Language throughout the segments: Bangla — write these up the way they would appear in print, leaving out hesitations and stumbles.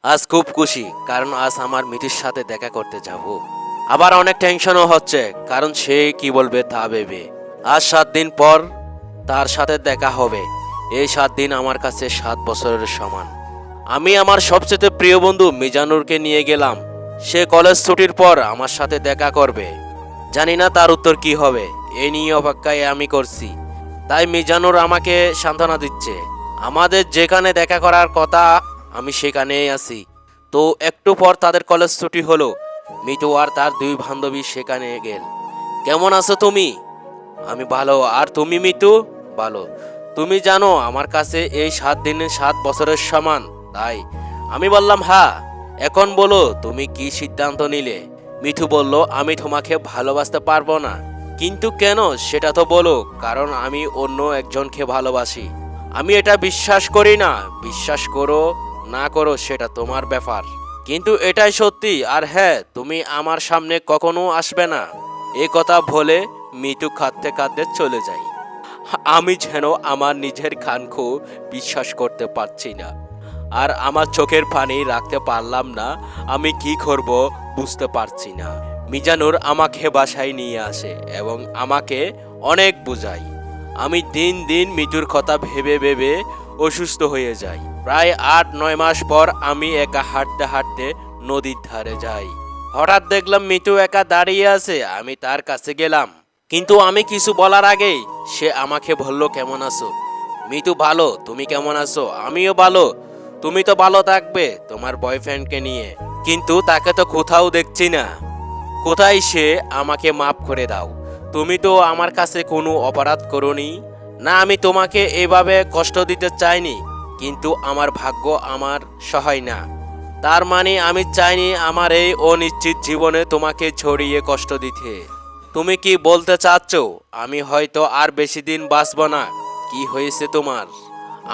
আজ খুব খুশি, কারণ আজ আমার মিটির সাথে দেখা করতে যাব। আবার অনেক টেনশনও হচ্ছে, কারণ সে কি বলবে তা ভেবে। আজ 7 দিন পর তার সাথে দেখা হবে। এই 7 দিন আমার কাছে 7 বছরের সমান। আমি আমার সবচেয়ে প্রিয় বন্ধু মিজানুরকে নিয়ে গেলাম। সে কলেজ ছুটির পর আমার সাথে দেখা করবে। জানি না তার উত্তর কি হবে, এই নিয়ে অপেক্ষায় আমি করছি। তাই মিজানুর আমাকে সান্ত্বনা দিচ্ছে। আমাদের যেখানে দেখা করার কথা আমি সেখানেই আছি। তো একটু পর তাদের কলেজ ছুটি হলো। মিতু আর তার 2 বান্ধবী সেখানে গেল। কেমন আছো তুমি? আমি ভালো। আর তুমি মিতু? ভালো। তুমি জানো আমার কাছে এই 7 দিনে 7 বছরের সমান। তাই আমি বললাম হ্যাঁ। এখন বলো তুমি কি সিদ্ধান্ত নিলে? মিঠু বলল, আমি তোমাকে ভালোবাসতে পারবো না। কিন্তু কেন সেটা তো বলো। কারণ আমি অন্য একজনকে ভালোবাসি। আমি এটা বিশ্বাস করি না। বিশ্বাস করো না করো সেটা তোমার ব্যাপার, কিন্তু এটাই সত্যি। আর হ্যাঁ, তুমি আমার সামনে কখনো আসবে না। এই কথা বলে মিতু কাঁদতে কাঁদতে চলে যায়। আমি যেন আমার নিজের কানকে বিশ্বাস করতে পারছি না। আর আমার চোখের পানি রাখতে পারলাম না। আমি কি করব বুঝতে পারছি না। মিজানুর আমাকে বাসায় নিয়ে আসে এবং আমাকে অনেক বোঝায়। আমি দিন দিন মিতুর কথা ভেবে ভেবে অসুস্থ হয়ে যাই। প্রায় 8-9 মাস পর আমি একা হাঁটতে হাঁটতে নদীর ধারে যাই। হঠাৎ দেখলাম মিতু একা দাঁড়িয়ে আছে। আমি তার কাছে গেলাম, কিন্তু আমি কিছু বলার আগেই সে আমাকে বলল, কেমন আছো? মিতু ভালো, তুমি কেমন আছো? আমিও ভালো। তুমি তো ভালো থাকবে তোমার বয়ফ্রেন্ডকে নিয়ে, কিন্তু তাকে তো কোথাও দেখছি না। কোথায় সে? আমাকে মাফ করে দাও। তুমি তো আমার কাছে কোনো অপরাধ করোনি। না, আমি তোমাকে এভাবে কষ্ট দিতে চাইনি, কিন্তু আমার ভাগ্য আমার সহায় না। তার মানে আমি চাইনি আমার এই অনিশ্চিত জীবনে তোমাকে ছড়িয়ে কষ্ট দিতে। তুমি কি বলতে চাচ্ছ আমি হয়তো আর বেশি দিন বাঁচব না? কি হয়েছে তোমার?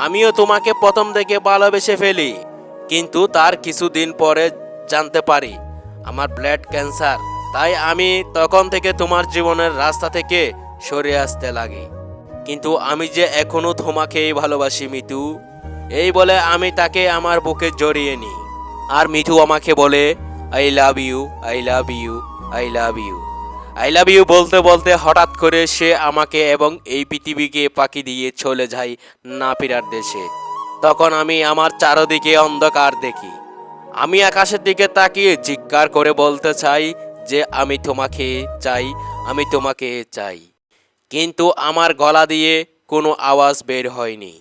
আমিও তোমাকে প্রথম থেকে ভালোবেসে ফেলি, কিন্তু তার কিছুদিন পরে জানতে পারি আমার ব্লাড ক্যান্সার। তাই আমি তখন থেকে তোমার জীবনের রাস্তা থেকে সরে আসতে লাগি। কিন্তু আমি যে এখনো তোমাকেই ভালোবাসি মিতু। এই বলে আমি তাকে আমার বুকে জড়িয়ে নিই। আর মিঠু আমাকে বলে, I love you, I love you, I love you, I love you বলতে বলতে হঠাৎ করে সে আমাকে এবং এই পৃথিবীকে ফাঁকি দিয়ে চলে যায় না ফেরার দেশে। তখন আমি আমার চারদিকে অন্ধকার দেখি। আমি আকাশের দিকে তাকিয়ে চিৎকার করে বলতে চাই যে আমি তোমাকে চাই, আমি তোমাকে চাই, কিন্তু আমার গলা দিয়ে কোনো আওয়াজ বের হয়নি।